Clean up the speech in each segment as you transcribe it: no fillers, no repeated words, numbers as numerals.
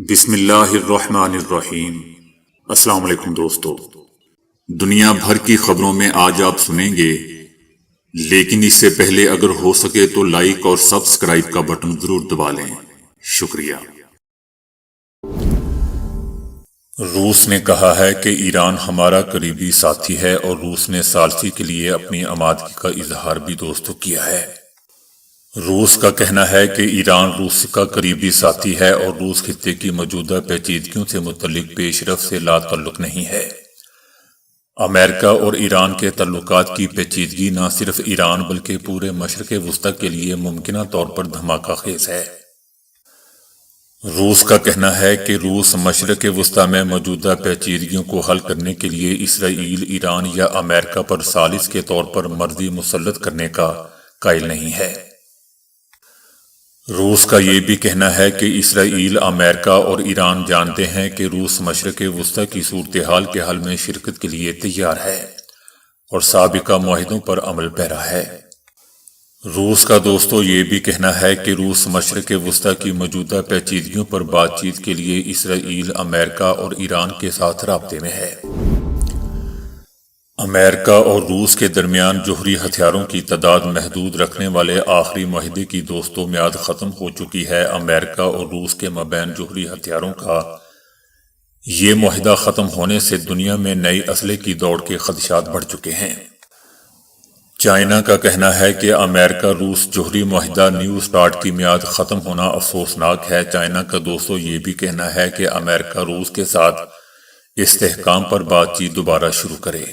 بسم اللہ الرحمن الرحیم۔ السلام علیکم دوستو، دنیا بھر کی خبروں میں آج آپ سنیں گے، لیکن اس سے پہلے اگر ہو سکے تو لائک اور سبسکرائب کا بٹن ضرور دبا لیں۔ شکریہ۔ روس نے کہا ہے کہ ایران ہمارا قریبی ساتھی ہے اور روس نے ثالثی کے لیے اپنی آمادگی کا اظہار بھی دوستو کیا ہے۔ روس کا کہنا ہے کہ ایران روس کا قریبی ساتھی ہے اور روس خطے کی موجودہ پیچیدگیوں سے متعلق پیش رفت سے لا تعلق نہیں ہے۔ امریکہ اور ایران کے تعلقات کی پیچیدگی نہ صرف ایران بلکہ پورے مشرق وسطی کے لیے ممکنہ طور پر دھماکہ خیز ہے۔ روس کا کہنا ہے کہ روس مشرق وسطی میں موجودہ پیچیدگیوں کو حل کرنے کے لیے اسرائیل، ایران یا امریکہ پر ثالث کے طور پر مرضی مسلط کرنے کا قائل نہیں ہے۔ روس کا یہ بھی کہنا ہے کہ اسرائیل، امریکہ اور ایران جانتے ہیں کہ روس مشرق وسطی کی صورتحال کے حل میں شرکت کے لیے تیار ہے اور سابقہ معاہدوں پر عمل پیرا ہے۔ روس کا دوستو یہ بھی کہنا ہے کہ روس مشرق وسطی کی موجودہ پیچیدگیوں پر بات چیت کے لیے اسرائیل، امریکہ اور ایران کے ساتھ رابطے میں ہے۔ امریکہ اور روس کے درمیان جوہری ہتھیاروں کی تعداد محدود رکھنے والے آخری معاہدے کی دوستو میعاد ختم ہو چکی ہے۔ امریکہ اور روس کے مابین جوہری ہتھیاروں کا یہ معاہدہ ختم ہونے سے دنیا میں نئی اسلحے کی دوڑ کے خدشات بڑھ چکے ہیں۔ چائنا کا کہنا ہے کہ امریکہ روس جوہری معاہدہ نیو سٹارٹ کی میعاد ختم ہونا افسوسناک ہے۔ چائنا کا دوستو یہ بھی کہنا ہے کہ امریکہ روس کے ساتھ استحکام پر بات چیت دوبارہ شروع کرے۔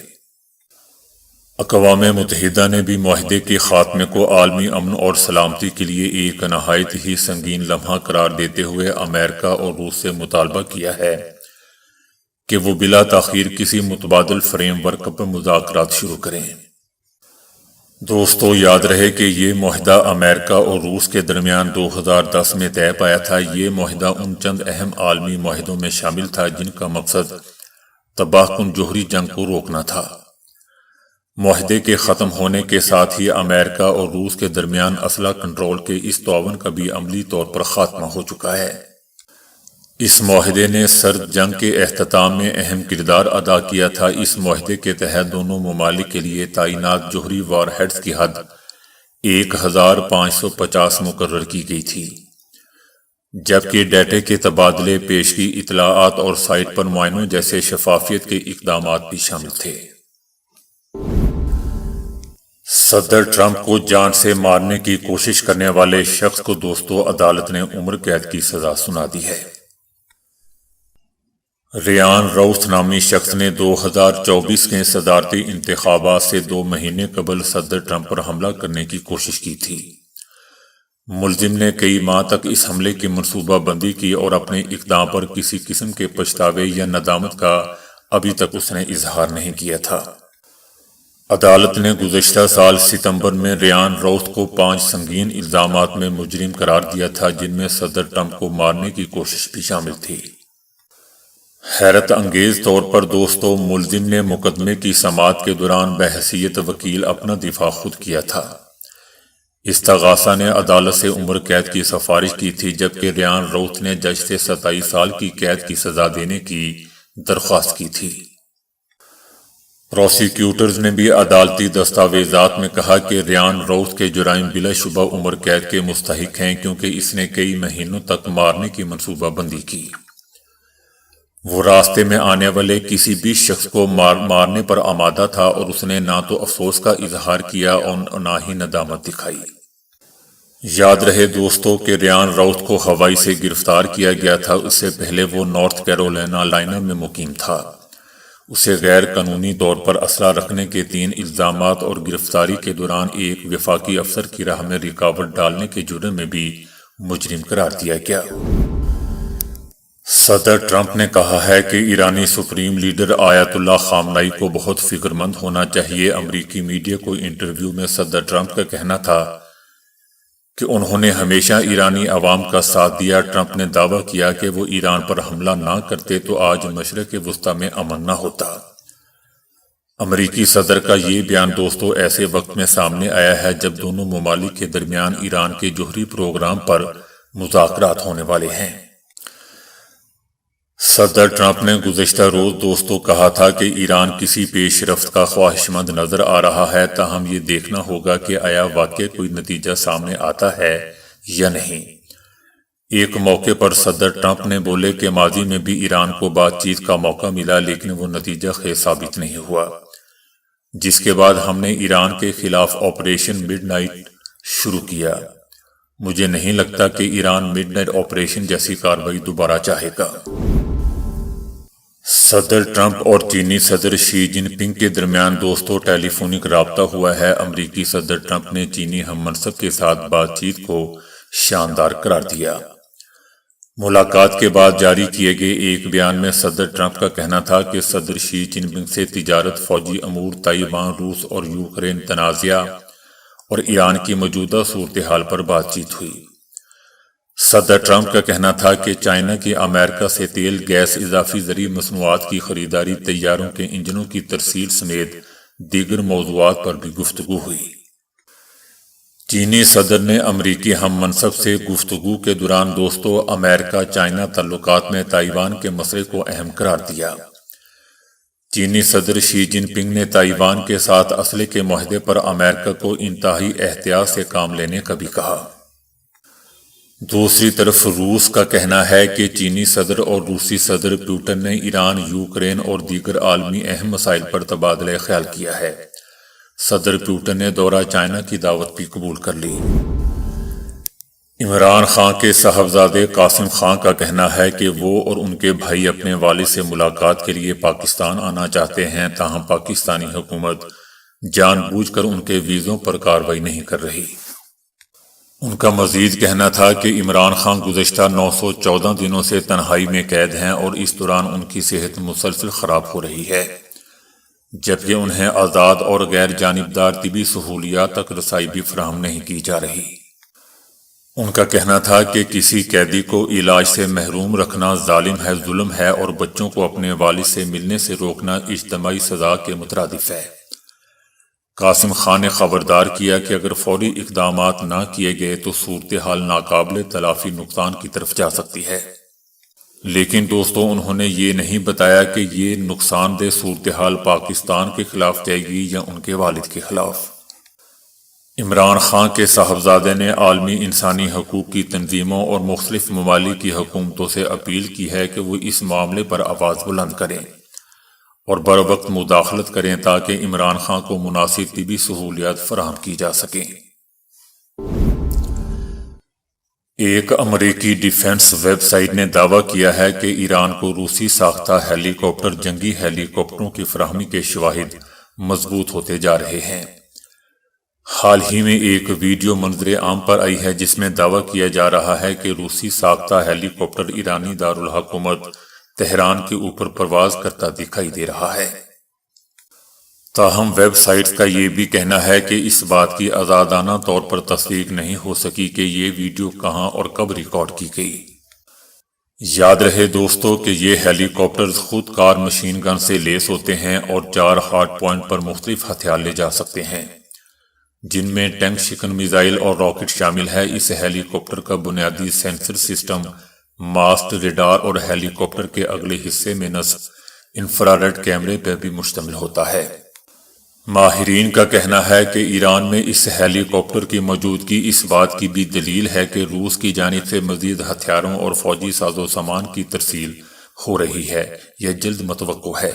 اقوام متحدہ نے بھی معاہدے کے خاتمے کو عالمی امن اور سلامتی کے لیے ایک نہایت ہی سنگین لمحہ قرار دیتے ہوئے امریکہ اور روس سے مطالبہ کیا ہے کہ وہ بلا تاخیر کسی متبادل فریم ورک پر مذاکرات شروع کریں۔ دوستو یاد رہے کہ یہ معاہدہ امریکہ اور روس کے درمیان 2010 میں طے پایا تھا۔ یہ معاہدہ ان چند اہم عالمی معاہدوں میں شامل تھا جن کا مقصد تباہ کن جوہری جنگ کو روکنا تھا۔ معاہدے کے ختم ہونے کے ساتھ ہی امریکہ اور روس کے درمیان اسلحہ کنٹرول کے اس تعاون کا بھی عملی طور پر خاتمہ ہو چکا ہے۔ اس معاہدے نے سرد جنگ کے اختتام میں اہم کردار ادا کیا تھا۔ اس معاہدے کے تحت دونوں ممالک کے لیے تعینات جوہری وار ہیڈز کی حد 1550 مقرر کی گئی تھی، جبکہ ڈیٹا کے تبادلے، پیشگی اطلاعات اور سائٹ پر معائنوں جیسے شفافیت کے اقدامات بھی شامل تھے۔ صدر ٹرمپ کو جان سے مارنے کی کوشش کرنے والے شخص کو دوستو عدالت نے عمر قید کی سزا سنا دی ہے۔ ریان راؤتھ نامی شخص نے 2024 کے صدارتی انتخابات سے 2 مہینے قبل صدر ٹرمپ پر حملہ کرنے کی کوشش کی تھی۔ ملزم نے کئی ماہ تک اس حملے کی منصوبہ بندی کی اور اپنے اقدام پر کسی قسم کے پچھتاوے یا ندامت کا ابھی تک اس نے اظہار نہیں کیا تھا۔ عدالت نے گزشتہ سال ستمبر میں ریان راؤتھ کو 5 سنگین الزامات میں مجرم قرار دیا تھا، جن میں صدر ٹرمپ کو مارنے کی کوشش بھی شامل تھی۔ حیرت انگیز طور پر دوستو ملزم نے مقدمے کی سماعت کے دوران بحیثیت وکیل اپنا دفاع خود کیا تھا۔ استغاثہ نے عدالت سے عمر قید کی سفارش کی تھی، جبکہ ریان راؤتھ نے جج سے 27 سال کی قید کی سزا دینے کی درخواست کی تھی۔ پروسیکیوٹرز نے بھی عدالتی دستاویزات میں کہا کہ ریان راؤتھ کے جرائم بلا شبہ عمر قید کے مستحق ہیں، کیونکہ اس نے کئی مہینوں تک مارنے کی منصوبہ بندی کی۔ وہ راستے میں آنے والے کسی بھی شخص کو مارنے پر آمادہ تھا اور اس نے نہ تو افسوس کا اظہار کیا اور نہ ہی ندامت دکھائی۔ یاد رہے دوستو کہ ریان راؤتھ کو ہوائی سے گرفتار کیا گیا تھا۔ اس سے پہلے وہ نارتھ کیرولینا میں مقیم تھا۔ اسے غیر قانونی طور پر اسلحہ رکھنے کے 3 الزامات اور گرفتاری کے دوران ایک وفاقی افسر کی راہ میں رکاوٹ ڈالنے کے جرم میں بھی مجرم قرار دیا گیا۔ صدر ٹرمپ نے کہا ہے کہ ایرانی سپریم لیڈر آیت اللہ خامنائی کو بہت فکر مند ہونا چاہیے۔ امریکی میڈیا کو انٹرویو میں صدر ٹرمپ کا کہنا تھا کہ انہوں نے ہمیشہ ایرانی عوام کا ساتھ دیا۔ ٹرمپ نے دعویٰ کیا کہ وہ ایران پر حملہ نہ کرتے تو آج مشرق وسطی میں امن نہ ہوتا۔ امریکی صدر کا یہ بیان دوستو ایسے وقت میں سامنے آیا ہے جب دونوں ممالک کے درمیان ایران کے جوہری پروگرام پر مذاکرات ہونے والے ہیں۔ صدر ٹرمپ نے گزشتہ روز دوستوں کہا تھا کہ ایران کسی پیش رفت کا خواہش مند نظر آ رہا ہے، تاہم یہ دیکھنا ہوگا کہ آیا واقعی کوئی نتیجہ سامنے آتا ہے یا نہیں۔ ایک موقع پر صدر ٹرمپ نے بولے کہ ماضی میں بھی ایران کو بات چیت کا موقع ملا لیکن وہ نتیجہ خیز ثابت نہیں ہوا، جس کے بعد ہم نے ایران کے خلاف آپریشن مڈ نائٹ شروع کیا۔ مجھے نہیں لگتا کہ ایران مڈ نائٹ آپریشن جیسی کارروائی دوبارہ چاہے گا۔ صدر ٹرمپ اور چینی صدر شی جن پنگ کے درمیان دوستوں ٹیلی فونک رابطہ ہوا ہے۔ امریکی صدر ٹرمپ نے چینی ہم منصب کے ساتھ بات چیت کو شاندار قرار دیا۔ ملاقات کے بعد جاری کیے گئے ایک بیان میں صدر ٹرمپ کا کہنا تھا کہ صدر شی جن پنگ سے تجارت، فوجی امور، تائیوان، روس اور یوکرین تنازعہ اور ایران کی موجودہ صورتحال پر بات چیت ہوئی۔ صدر ٹرمپ کا کہنا تھا کہ چائنا کی امریکہ سے تیل، گیس، اضافی زرعی مصنوعات کی خریداری، طیاروں کے انجنوں کی ترسیل سمیت دیگر موضوعات پر بھی گفتگو ہوئی۔ چینی صدر نے امریکی ہم منصب سے گفتگو کے دوران دوستوں امریکہ چائنا تعلقات میں تائیوان کے مسئلے کو اہم قرار دیا۔ چینی صدر شی جن پنگ نے تائیوان کے ساتھ اسلحے کے معاہدے پر امریکہ کو انتہائی احتیاط سے کام لینے کا بھی کہا۔ دوسری طرف روس کا کہنا ہے کہ چینی صدر اور روسی صدر پوٹن نے ایران، یوکرین اور دیگر عالمی اہم مسائل پر تبادلہ خیال کیا ہے۔ صدر پوٹن نے دورہ چائنا کی دعوت بھی قبول کر لی۔ عمران خان کے صاحبزادے قاسم خان کا کہنا ہے کہ وہ اور ان کے بھائی اپنے والد سے ملاقات کے لیے پاکستان آنا چاہتے ہیں، تاہم پاکستانی حکومت جان بوجھ کر ان کے ویزوں پر کارروائی نہیں کر رہی۔ ان کا مزید کہنا تھا کہ عمران خان گزشتہ 914 دنوں سے تنہائی میں قید ہیں اور اس دوران ان کی صحت مسلسل خراب ہو رہی ہے، جبکہ انہیں آزاد اور غیر جانبدار طبی سہولیات تک رسائی بھی فراہم نہیں کی جا رہی۔ ان کا کہنا تھا کہ کسی قیدی کو علاج سے محروم رکھنا ظلم ہے اور بچوں کو اپنے والد سے ملنے سے روکنا اجتماعی سزا کے مترادف ہے۔ قاسم خان نے خبردار کیا کہ اگر فوری اقدامات نہ کیے گئے تو صورتحال ناقابل تلافی نقصان کی طرف جا سکتی ہے، لیکن دوستوں انہوں نے یہ نہیں بتایا کہ یہ نقصان دہ صورتحال پاکستان کے خلاف جائے گی یا ان کے والد کے خلاف۔ عمران خان کے صاحبزادے نے عالمی انسانی حقوق کی تنظیموں اور مختلف ممالک کی حکومتوں سے اپیل کی ہے کہ وہ اس معاملے پر آواز بلند کریں اور بروقت مداخلت کریں تاکہ عمران خان کو مناسب طبی سہولیات فراہم کی جا سکیں۔ ایک امریکی ڈیفنس ویب سائٹ نے دعویٰ کیا ہے کہ ایران کو روسی ساختہ ہیلی کاپٹر جنگی ہیلی کاپٹروں کی فراہمی کے شواہد مضبوط ہوتے جا رہے ہیں۔ حال ہی میں ایک ویڈیو منظر عام پر آئی ہے جس میں دعویٰ کیا جا رہا ہے کہ روسی ساختہ ہیلی کاپٹر ایرانی دارالحکومت تہران کے اوپر پرواز کرتا دکھائی دے رہا ہے۔ تاہم ویب سائٹس کا یہ بھی کہنا ہے کہ اس بات کی آزادانہ طور پر تصدیق نہیں ہو سکی کہ یہ ویڈیو کہاں اور کب ریکارڈ کی گئی۔ یاد رہے دوستو کہ یہ ہیلی کاپٹرز خود کار مشین گن سے لیس ہوتے ہیں اور 4 ہارڈ پوائنٹ پر مختلف ہتھیار لے جا سکتے ہیں، جن میں ٹینک شکن میزائل اور راکٹ شامل ہے۔ اس ہیلی کاپٹر کا بنیادی سینسر سسٹم ماسٹ، ریڈار اور ہیلی کاپٹر کے اگلے حصے میں نصب انفراریڈ کیمرے پر بھی مشتمل ہوتا ہے۔ ماہرین کا کہنا ہے کہ ایران میں اس ہیلی کاپٹر کی موجودگی اس بات کی بھی دلیل ہے کہ روس کی جانب سے مزید ہتھیاروں اور فوجی ساز و سامان کی ترسیل ہو رہی ہے یا جلد متوقع ہے۔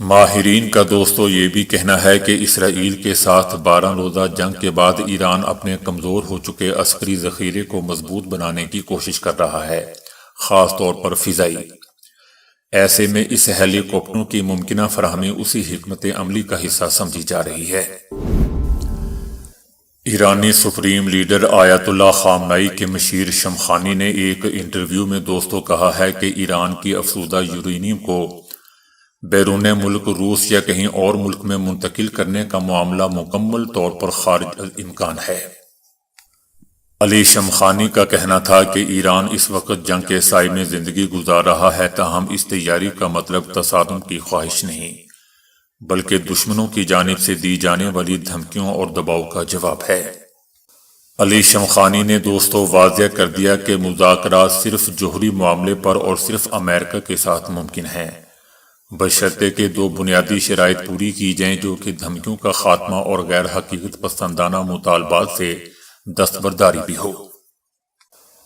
ماہرین کا دوستو یہ بھی کہنا ہے کہ اسرائیل کے ساتھ 12 روزہ جنگ کے بعد ایران اپنے کمزور ہو چکے عسکری ذخیرے کو مضبوط بنانے کی کوشش کر رہا ہے، خاص طور پر فضائی۔ ایسے میں اس ہیلی کاپٹروں کی ممکنہ فراہمی اسی حکمت عملی کا حصہ سمجھی جا رہی ہے۔ ایرانی سپریم لیڈر آیت اللہ خامنائی کے مشیر شمخانی نے ایک انٹرویو میں دوستوں کہا ہے کہ ایران کی افزودہ یورینیم کو بیرون ملک روس یا کہیں اور ملک میں منتقل کرنے کا معاملہ مکمل طور پر خارج الامکان ہے۔ علی شمخانی کا کہنا تھا کہ ایران اس وقت جنگ کے سائے میں زندگی گزار رہا ہے، تاہم اس تیاری کا مطلب تصادم کی خواہش نہیں بلکہ دشمنوں کی جانب سے دی جانے والی دھمکیوں اور دباؤ کا جواب ہے۔ علی شمخانی نے دوستو واضح کر دیا کہ مذاکرات صرف جوہری معاملے پر اور صرف امریکہ کے ساتھ ممکن ہیں، بشرطے کہ دو بنیادی شرائط پوری کی جائیں جو کہ دھمکیوں کا خاتمہ اور غیر حقیقت پسندانہ مطالبات سے دستبرداری بھی ہو۔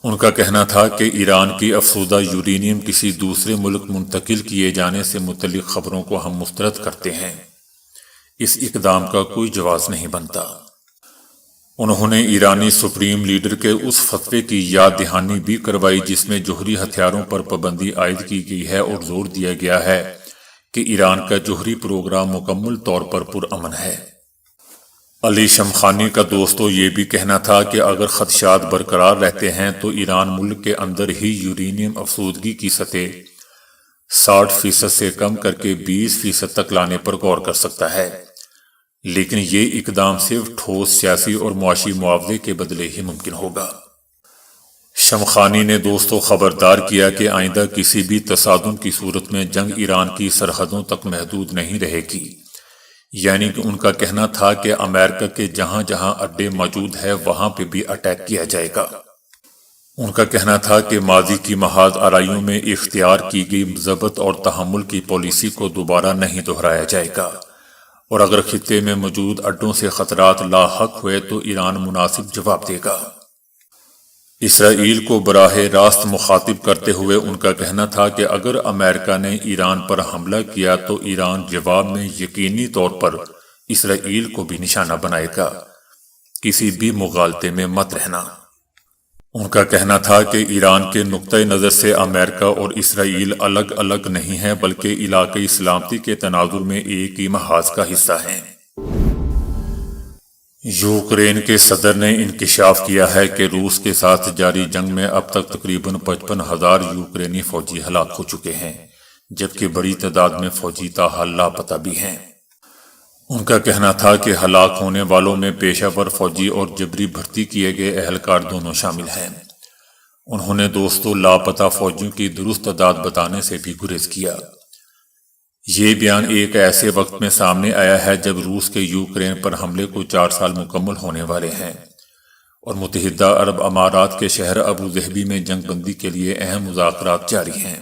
ان کا کہنا تھا کہ ایران کی افسودہ یورینیم کسی دوسرے ملک منتقل کیے جانے سے متعلق خبروں کو ہم مسترد کرتے ہیں، اس اقدام کا کوئی جواز نہیں بنتا۔ انہوں نے ایرانی سپریم لیڈر کے اس فتوے کی یاد دہانی بھی کروائی جس میں جوہری ہتھیاروں پر پابندی عائد کی گئی ہے اور زور دیا گیا ہے کہ ایران کا جوہری پروگرام مکمل طور پر پرامن ہے۔ علی شمخانی کا دوستو یہ بھی کہنا تھا کہ اگر خدشات برقرار رہتے ہیں تو ایران ملک کے اندر ہی یورینیم افسودگی کی سطح 60% سے کم کر کے 20% تک لانے پر غور کر سکتا ہے، لیکن یہ اقدام صرف ٹھوس سیاسی اور معاشی معاوضے کے بدلے ہی ممکن ہوگا۔ شمخانی نے دوستو خبردار کیا کہ آئندہ کسی بھی تصادم کی صورت میں جنگ ایران کی سرحدوں تک محدود نہیں رہے گی، یعنی کہ ان کا کہنا تھا کہ امریکہ کے جہاں جہاں اڈے موجود ہے وہاں پہ بھی اٹیک کیا جائے گا۔ ان کا کہنا تھا کہ ماضی کی محاذ آرائیوں میں اختیار کی گئی ضبط اور تحمل کی پالیسی کو دوبارہ نہیں دہرایا جائے گا، اور اگر خطے میں موجود اڈوں سے خطرات لاحق ہوئے تو ایران مناسب جواب دے گا۔ اسرائیل کو براہ راست مخاطب کرتے ہوئے ان کا کہنا تھا کہ اگر امریکہ نے ایران پر حملہ کیا تو ایران جواب میں یقینی طور پر اسرائیل کو بھی نشانہ بنائے گا، کسی بھی مغالطے میں مت رہنا۔ ان کا کہنا تھا کہ ایران کے نقطۂ نظر سے امریکہ اور اسرائیل الگ الگ نہیں ہیں بلکہ علاقائی سلامتی کے تناظر میں ایک ہی محاذ کا حصہ ہیں۔ یوکرین کے صدر نے انکشاف کیا ہے کہ روس کے ساتھ جاری جنگ میں اب تک تقریباً 55,000 یوکرینی فوجی ہلاک ہو چکے ہیں، جبکہ بڑی تعداد میں فوجی تاحال لاپتہ بھی ہیں۔ ان کا کہنا تھا کہ ہلاک ہونے والوں میں پیشہ ور فوجی اور جبری بھرتی کیے گئے اہلکار دونوں شامل ہیں۔ انہوں نے دوستو لاپتہ فوجیوں کی درست تعداد بتانے سے بھی گریز کیا۔ یہ بیان ایک ایسے وقت میں سامنے آیا ہے جب روس کے یوکرین پر حملے کو 4 سال مکمل ہونے والے ہیں اور متحدہ عرب امارات کے شہر ابو ظہبی میں جنگ بندی کے لیے اہم مذاکرات جاری ہیں۔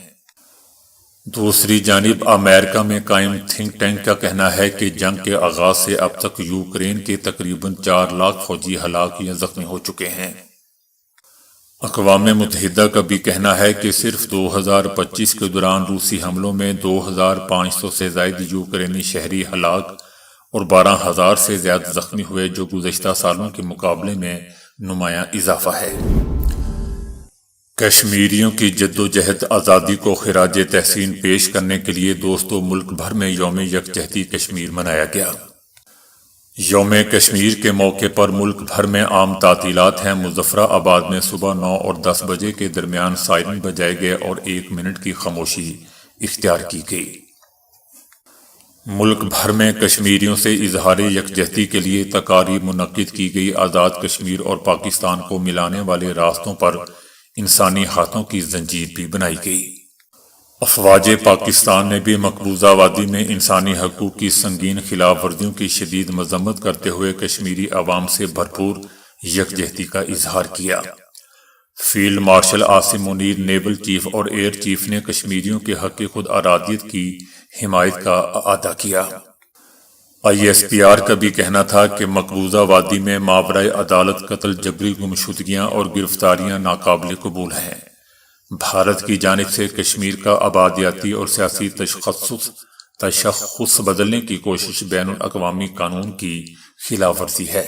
دوسری جانب امریکہ میں قائم تھنک ٹینک کا کہنا ہے کہ جنگ کے آغاز سے اب تک یوکرین کے تقریباً 4 لاکھ فوجی ہلاک یا زخمی ہو چکے ہیں۔ اقوام متحدہ کا بھی کہنا ہے کہ صرف 2025 کے دوران روسی حملوں میں 2,500 سے زائد یوکرینی شہری ہلاک اور 12,000 سے زیادہ زخمی ہوئے، جو گزشتہ سالوں کے مقابلے میں نمایاں اضافہ ہے۔ کشمیریوں کی جدوجہد آزادی کو خراج تحسین پیش کرنے کے لیے دوستو ملک بھر میں یوم یکجہتی کشمیر منایا گیا۔ یوم کشمیر کے موقع پر ملک بھر میں عام تعطیلات ہیں۔ مظفرہ آباد میں صبح 9 اور 10 بجے کے درمیان سائرن بجائے گئے اور 1 منٹ کی خاموشی اختیار کی گئی۔ ملک بھر میں کشمیریوں سے اظہار یکجہتی کے لیے تقاریب منعقد کی گئی۔ آزاد کشمیر اور پاکستان کو ملانے والے راستوں پر انسانی ہاتھوں کی زنجیر بھی بنائی گئی۔ افواج پاکستان نے بھی مقبوضہ وادی میں انسانی حقوق کی سنگین خلاف ورزیوں کی شدید مذمت کرتے ہوئے کشمیری عوام سے بھرپور یکجہتی کا اظہار کیا۔ Field marshal Asim Munir, naval chief اور ایئر چیف نے کشمیریوں کے حق خود ارادیت کی حمایت کا اعادہ کیا۔ ISPR کا بھی کہنا تھا کہ مقبوضہ وادی میں ماورائے عدالت قتل، جبری گمشدگیاں اور گرفتاریاں ناقابل قبول ہیں۔ بھارت کی جانب سے کشمیر کا آبادیاتی اور سیاسی تشخص بدلنے کی کوشش بین الاقوامی قانون کی خلاف ورزی ہے۔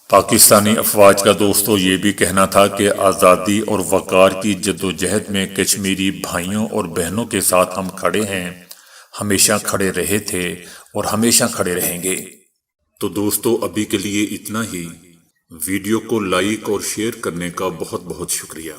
پاکستانی افواج کا دوستو یہ بھی کہنا تھا کہ آزادی اور وقار کی جدوجہد میں کشمیری بھائیوں اور بہنوں کے ساتھ ہم کھڑے ہیں، ہمیشہ کھڑے رہے تھے اور ہمیشہ کھڑے رہیں گے۔ تو دوستو ابھی کے لیے اتنا ہی۔ ویڈیو کو لائک اور شیئر کرنے کا بہت بہت شکریہ۔